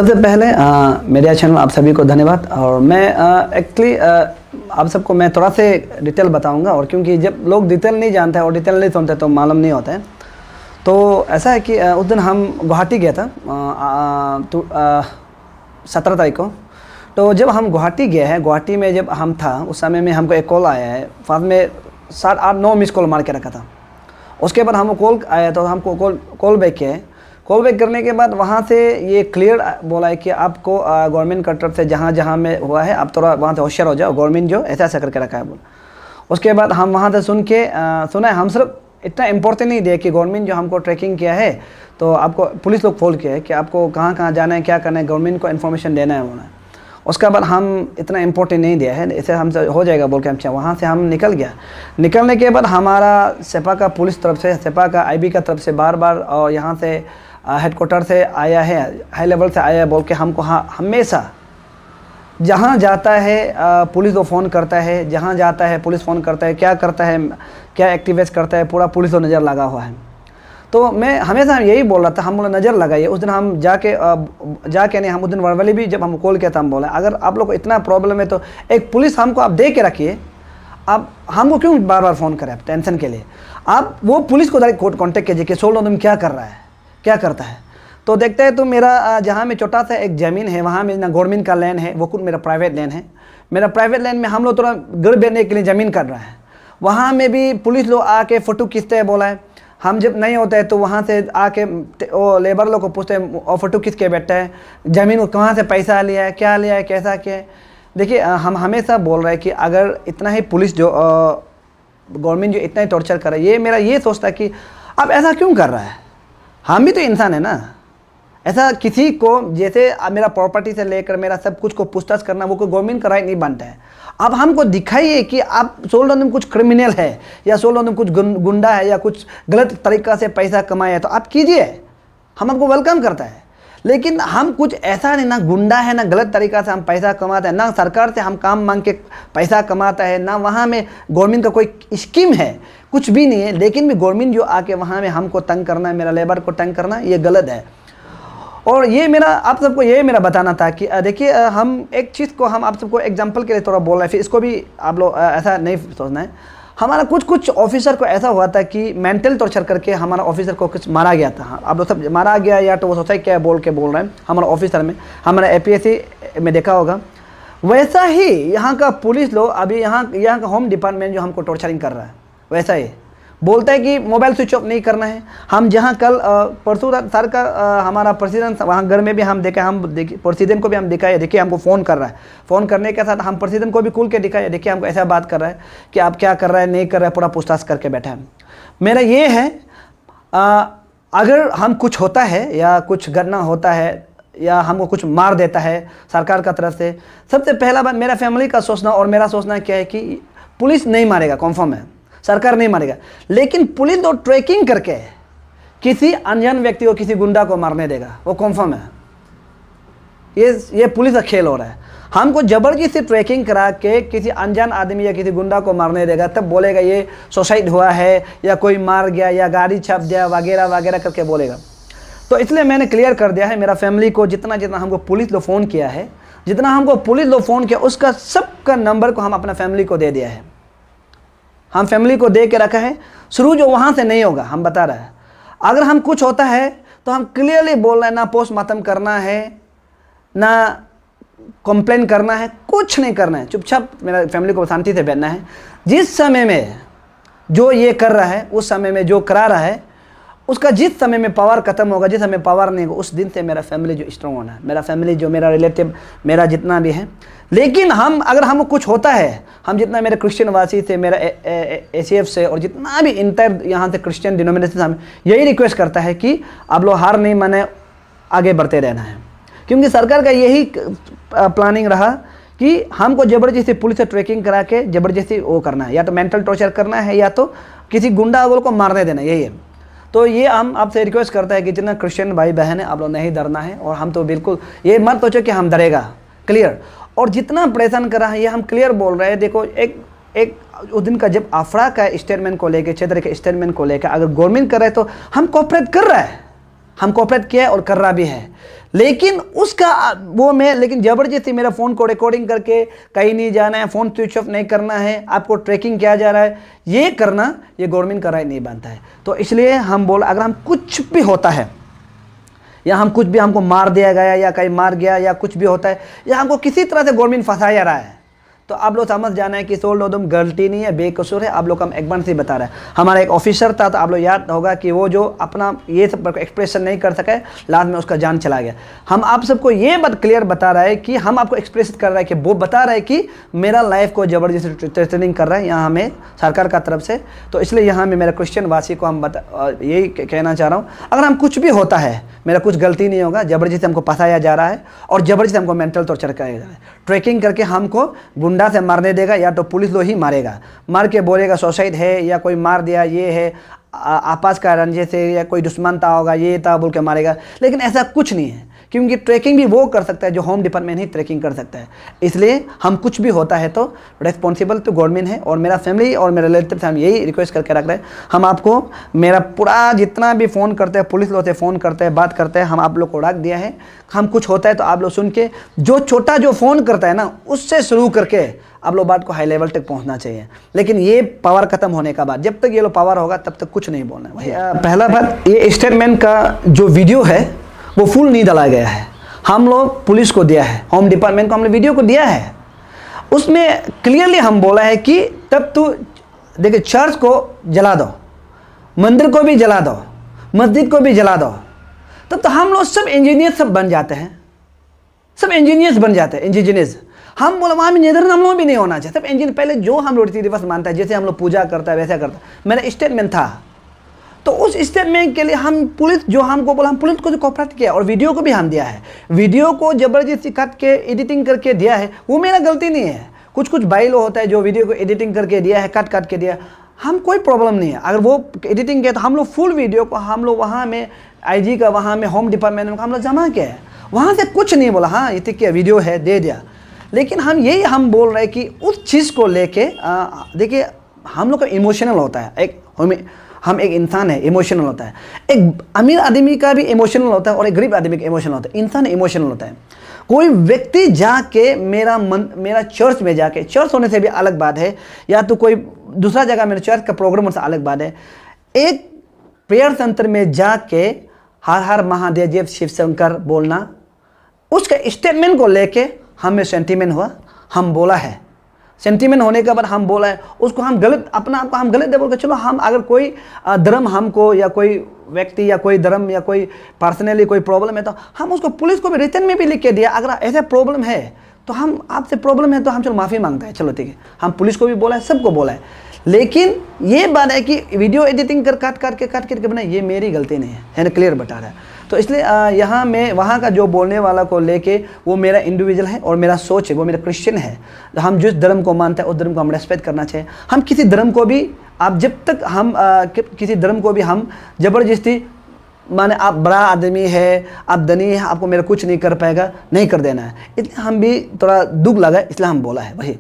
सबसे पहले मेरे चैनल आप सभी को धन्यवाद। और मैं एक्चुअली आप सबको मैं थोड़ा से डिटेल बताऊंगा, और क्योंकि जब लोग डिटेल नहीं जानते हैं और डिटेल नहीं सुनते तो मालूम नहीं होता है। तो ऐसा है कि उस दिन हम गुवाहाटी गया था 17 तारीख को। तो जब हम गुवाहाटी गए हैं, गुवाहाटी में जब हम था उस समय में हमको एक कॉल आया है। बाद में 7-8-9 मिस कॉल मार के रखा था। उसके बाद हमको कॉल आया तो हमको कॉल बैक किया है। कॉल बैक करने के बाद वहाँ से ये क्लियर बोला है कि आपको गवर्नमेंट की तरफ से जहाँ जहाँ में हुआ है आप थोड़ा वहाँ से होशियार हो जाओ, गवर्नमेंट जो ऐसा ऐसा करके रखा है बोला। उसके बाद हम वहाँ से सुना है, हम सिर्फ इतना इम्पोर्टेंट नहीं दिया कि गवर्नमेंट जो हमको ट्रैकिंग किया है तो आपको पुलिस लोग फोन किया है कि आपको कहाँ कहाँ जाना है, क्या करना है, गवर्नमेंट को इन्फॉर्मेशन देना है बोला है। उसके बाद हम इतना इम्पोर्टेंट नहीं दिया है, इसे हमसे हो जाएगा बोल के हम वहाँ से हम निकल गया। निकलने के बाद हमारा सेपा का पुलिस तरफ से, सेपा का आईबी का तरफ से बार बार और यहाँ से हेडक्वार्टर से आया है, हाई लेवल से आया है बोल के हमको हमेशा जहाँ जाता है पुलिस को फ़ोन करता है, जहाँ जाता है पुलिस फ़ोन करता है, क्या करता है, क्या एक्टिवेट करता है, पूरा पुलिस को नज़र लगा हुआ है। तो मैं हमेशा यही बोल रहा था, हम बोला नज़र लगाइए। उस दिन हम जाके नहीं, हम उस दिन वर्बली भी जब हम कॉल किया था हम बोले अगर आप लोग को इतना प्रॉब्लम है तो एक पुलिस हमको आप दे के रखिए, आप हमको क्यों बार बार फ़ोन करें आप टेंशन के लिए। आप वो पुलिस को डायरेक्ट कॉन्टेक्ट कीजिए कि सोल्ड तुम क्या कर रहा है, क्या करता है। तो देखते हैं तो मेरा जहाँ में छोटा सा एक ज़मीन है वहाँ में ना गवर्नमेंट का लैंड है, वो कुछ मेरा प्राइवेट लैंड है। मेरा प्राइवेट लैंड में हम लोग थोड़ा घर बेचने के लिए ज़मीन कर रहा है। वहाँ में भी पुलिस लोग आके फ़ोटो खींचते हैं बोला है। हम जब नहीं होते हैं तो वहाँ से आके वो लेबर लोग को पूछते हैं और फ़ोटो खींच के बैठता है, ज़मीन को कहाँ से पैसा लिया है, क्या लिया है, कैसा किया है। देखिए हम हमेशा बोल रहे हैं कि अगर इतना ही पुलिस जो गवर्नमेंट जो इतना ही टॉर्चर कर रहा है, ये मेरा ये सोचता है कि अब ऐसा क्यों कर रहा है। हम भी तो इंसान है ना। ऐसा किसी को जैसे मेरा प्रॉपर्टी से लेकर मेरा सब कुछ को पूछताछ करना वो कोई गवर्नमेंट का राइट नहीं बनता है। अब हमको दिखाइए कि आप सोल्ड कुछ क्रिमिनल है या सोल्ड कुछ गुंडा है या कुछ गलत तरीक़ा से पैसा कमाया है तो आप कीजिए, हम आपको वेलकम करता है। लेकिन हम कुछ ऐसा नहीं, ना गुंडा है ना गलत तरीक़ा से हम पैसा कमाते हैं, ना सरकार से हम काम मांग के पैसा कमाता है, ना वहाँ में गवर्नमेंट का कोई स्कीम है, कुछ भी नहीं है। लेकिन भी गवर्नमेंट जो आके वहाँ में हमको तंग करना है, मेरा लेबर को तंग करना, ये गलत है। और ये मेरा आप सबको ये मेरा बताना था कि देखिए हम एक चीज़ को हम आप सबको एग्जांपल के लिए थोड़ा बोल रहे हैं, फिर इसको भी आप लोग ऐसा नहीं सोचना है। हमारा कुछ ऑफिसर को ऐसा हुआ था कि मेंटल टॉर्चर करके हमारा ऑफिसर को कुछ मारा गया था। आप लोग सब मारा गया या तो वो सोसाइटी क्या बोल रहे हैं हमारा ऑफिसर में, हमारा APSC में देखा होगा। वैसा ही यहाँ का पुलिस लोग अभी यहाँ का होम डिपार्टमेंट जो हमको टॉर्चरिंग कर रहा है, वैसा ही बोलता है कि मोबाइल स्विच ऑफ नहीं करना है। हम जहाँ कल परसों सर का हमारा प्रेसिडेंट वहाँ घर में भी हम देखा, हम देखिए प्रेसिडेंट को भी हम दिखाए, देखिए हमको फ़ोन कर रहा है। फ़ोन करने के साथ हम प्रेसिडेंट को भी खुल के दिखाए, देखिए हमको ऐसा बात कर रहा है कि आप क्या कर रहा है, नहीं कर रहा है, पूरा पूछताछ करके बैठा है। मेरा ये है अगर हम कुछ होता है या कुछ घटना होता है या हमको कुछ मार देता है सरकार का तरफ से, सबसे पहला बात मेरा फैमिली का सोचना और मेरा सोचना क्या है कि पुलिस नहीं मारेगा, कन्फर्म है, सरकार नहीं मारेगा। लेकिन पुलिस तो ट्रैकिंग करके किसी अनजान व्यक्ति को, किसी गुंडा को मारने देगा, वो कन्फर्म है। ये पुलिस का खेल हो रहा है। हमको जबरदस्ती ट्रैकिंग करा के किसी अनजान आदमी या किसी गुंडा को मारने देगा, तब बोलेगा ये सुसाइड हुआ है या कोई मार गया या गाड़ी छाप दिया वगैरह वगैरह करके बोलेगा। तो इसलिए मैंने क्लियर कर दिया है मेरा फैमिली को, जितना हमको पुलिस लोग फ़ोन किया है, जितना हमको पुलिस लोग फ़ोन किया उसका सबका नंबर को हम अपना फैमिली को दे दिया है। हम फैमिली को दे के रखा है। शुरू जो वहाँ से नहीं होगा, हम बता रहे हैं। अगर हम कुछ होता है तो हम क्लियरली बोल रहे हैं, ना पोस्टमार्टम करना है, ना कंप्लेन करना है, कुछ नहीं करना है। चुपचाप मेरा फैमिली को शांति से बैठना है। जिस समय में जो ये कर रहा है, उस समय में जो करा रहा है, उसका जिस समय में पावर खत्म होगा, जिस समय पावर नहीं होगा, उस दिन से मेरा फैमिली जो स्ट्रॉन्ग होना है, मेरा फैमिली जो मेरा रिलेटिव, मेरा जितना भी है। लेकिन अगर हमको कुछ होता है, हम जितना मेरे क्रिश्चियन वासी से, मेरा ACF से और जितना भी इंटर यहाँ से क्रिश्चियन डिनोमिनेशन से हम यही रिक्वेस्ट करता है कि आप लोग हार नहीं माने, आगे बढ़ते रहना है। क्योंकि सरकार का यही प्लानिंग रहा कि हमको ज़बरदस्ती पुलिस से ट्रैकिंग करा के ज़बरदस्ती वो करना है, या तो मेंटल टॉर्चर करना है या तो किसी गुंडा को मारने देना, यही है। तो ये हम आपसे रिक्वेस्ट करते हैं कि जितना क्रिश्चियन भाई बहन है, आप लोग नहीं डरना है। और हम तो बिल्कुल ये मत सोचो कि हम डरेगा, क्लियर। और जितना परेशान करा है ये हम क्लियर बोल रहे हैं। देखो एक उस दिन का जब अफरा का स्टेटमेंट को लेकर, क्षेत्र के स्टेटमेंट को लेकर अगर गवर्नमेंट करे तो हम कोऑपरेट कर रहा है, हम कोऑपरेट किया और कर रहा भी है। लेकिन उसका वो मैं लेकिन ज़बरदस्ती मेरा फ़ोन को रिकॉर्डिंग करके कहीं नहीं जाना है, फ़ोन स्विच ऑफ नहीं करना है, आपको ट्रैकिंग किया जा रहा है, ये करना ये गवर्नमेंट का राइट नहीं बनता है। तो इसलिए हम बोल अगर हम कुछ भी होता है या हम कुछ भी हमको मार दिया गया या कहीं मार गया या कुछ भी होता है या हमको किसी तरह से गवर्नमेंट फंसा जा रहा है, तो आप लोग समझ जाना है कि सोल्ड ओदम गलती नहीं है, बेकसूर है। आप लोग हम एक बार से बता रहे हैं, हमारा एक ऑफिसर था, तो आप लोग याद होगा कि वो जो अपना ये सब एक्सप्रेशन नहीं कर सके, लास्ट में उसका जान चला गया। हम आप सबको ये बात क्लियर बता रहा है कि हम आपको एक्सप्रेस कर रहा है कि वो बता रहा है कि मेरा लाइफ को ज़बरदस्ती थ्रेटनिंग कर रहा है यहाँ हमें सरकार का तरफ से। तो इसलिए यहाँ में मेरा क्रिश्चियन वासी को हम यही कहना चाह रहा हूँ, अगर हम कुछ भी होता है, मेरा कुछ गलती नहीं होगा, ज़बरदस्ती हमको फंसाया जा रहा है और ज़बरदस्ती हमको मेंटल टॉर्चर कराया जा रहा है, ट्रैकिंग करके हमको गुंडा से मारने देगा या तो पुलिस लोग ही मारेगा, मार के बोलेगा सुसाइड है या कोई मार दिया, ये है आपस का रंजिश है या कोई दुश्मन था होगा, ये था बोल के मारेगा। लेकिन ऐसा कुछ नहीं है, क्योंकि ट्रैकिंग भी वो कर सकता है जो होम डिपार्टमेंट ही ट्रैकिंग कर सकता है। इसलिए हम कुछ भी होता है तो रिस्पॉन्सिबल तो गवर्नमेंट है। और मेरा फैमिली और मेरे रिलेटिव से हम यही रिक्वेस्ट करके रख रहे हैं, हम आपको मेरा पूरा जितना भी फ़ोन करते हैं, पुलिस लोग से फ़ोन करते हैं, बात करते हैं, हम आप लोग को रख दिया है। हम कुछ होता है तो आप लोग सुन के, जो छोटा जो फ़ोन करता है ना, उससे शुरू करके आप लोग बात को हाई लेवल तक पहुंचना चाहिए। लेकिन ये पावर खत्म होने का बाद, जब तक ये लोग पावर होगा तब तक कुछ नहीं बोलना है। वही पहला बात, ये स्टेटमेंट का जो वीडियो है वो फुल नहीं डाला गया है। हम लोग पुलिस को दिया है, होम डिपार्टमेंट को हमने वीडियो को दिया है, उसमें क्लियरली हम बोला है कि तब तो देखिए चर्च को जला दो, मंदिर को भी जला दो, मस्जिद को भी जला दो, तब तो हम लोग सब इंजीनियर सब बन जाते हैं, सब इंजीनियर्स बन जाते हैं, इंजीनियर्स। हम बोला वहाँ में नेदर हम लोग भी नहीं होना चाहिए, सब इंजीनियर। पहले जो हम लोग रीति रिवाज मानता है, जैसे हम लोग पूजा करता है वैसा करता है, मेरा स्टेटमेंट था। तो उस स्टेटमेंट के लिए हम पुलिस जो हमको बोला, हम पुलिस को जो कोऑपरेट किया और वीडियो को भी हम दिया है, वीडियो को ज़बरदस्ती काट के एडिटिंग करके दिया है, वो मेरा गलती नहीं है। कुछ कुछ भाई लोग होता है जो वीडियो को एडिटिंग करके दिया है, काट के दिया, हम कोई प्रॉब्लम नहीं है। अगर वो एडिटिंग किया तो हम लोग फुल वीडियो को हम लोग वहाँ में IG का, वहाँ में होम डिपार्टमेंट में हम लोग जमा किया है, वहाँ से कुछ नहीं बोला, हाँ ये क्या वीडियो है दे दिया। लेकिन हम यही हम बोल रहे हैं कि उस चीज़ को लेके देखिए हम लोग का इमोशनल होता है, हम एक इंसान है, इमोशनल होता है। एक अमीर आदमी का भी इमोशनल होता है और एक गरीब आदमी का इमोशनल होता है, इंसान इमोशनल होता है। कोई व्यक्ति जाके मेरा चर्च में जाके, चर्च होने से भी अलग बात है, या तो कोई दूसरा जगह मेरे चर्च का प्रोग्राम होने से अलग बात है, एक प्रेयर सेंटर में जाके हर हर महादेव शिव शंकर बोलना, उसका स्टेटमेंट को लेके हमें सेंटीमेंट हुआ, हम बोला है, सेंटीमेंट होने के बाद हम बोला है, उसको हम गलत, अपना आप को हम गलत दे बोल के चलो, हम अगर कोई धर्म हमको या कोई व्यक्ति या कोई धर्म या कोई पर्सनली कोई प्रॉब्लम है तो हम उसको पुलिस को भी रिटर्न में भी लिख के दिया, अगर ऐसा प्रॉब्लम है तो हम आपसे प्रॉब्लम है तो हम चलो माफ़ी मांगते हैं, चलो ठीक है। हम पुलिस को भी बोला है, सबको बोला है। लेकिन ये बात है कि वीडियो एडिटिंग कर काट करके बनाए, ये मेरी गलती नहीं है ना, क्लियर बता रहा है। तो इसलिए यहाँ में वहाँ का जो बोलने वाला को लेके वो मेरा इंडिविजुअल है और मेरा सोच है, वो मेरा क्रिश्चियन है। हम जिस धर्म को मानते हैं उस धर्म को हम रेस्पेक्ट करना चाहिए। हम किसी धर्म को भी, आप जब तक हम किसी धर्म को भी हम ज़बरदस्ती माने आप बड़ा आदमी है, आप धनी है, आपको मेरा कुछ नहीं कर पाएगा, नहीं कर देना है। इसलिए हम भी थोड़ा दुख लगा, इसलिए हम बोला है वही।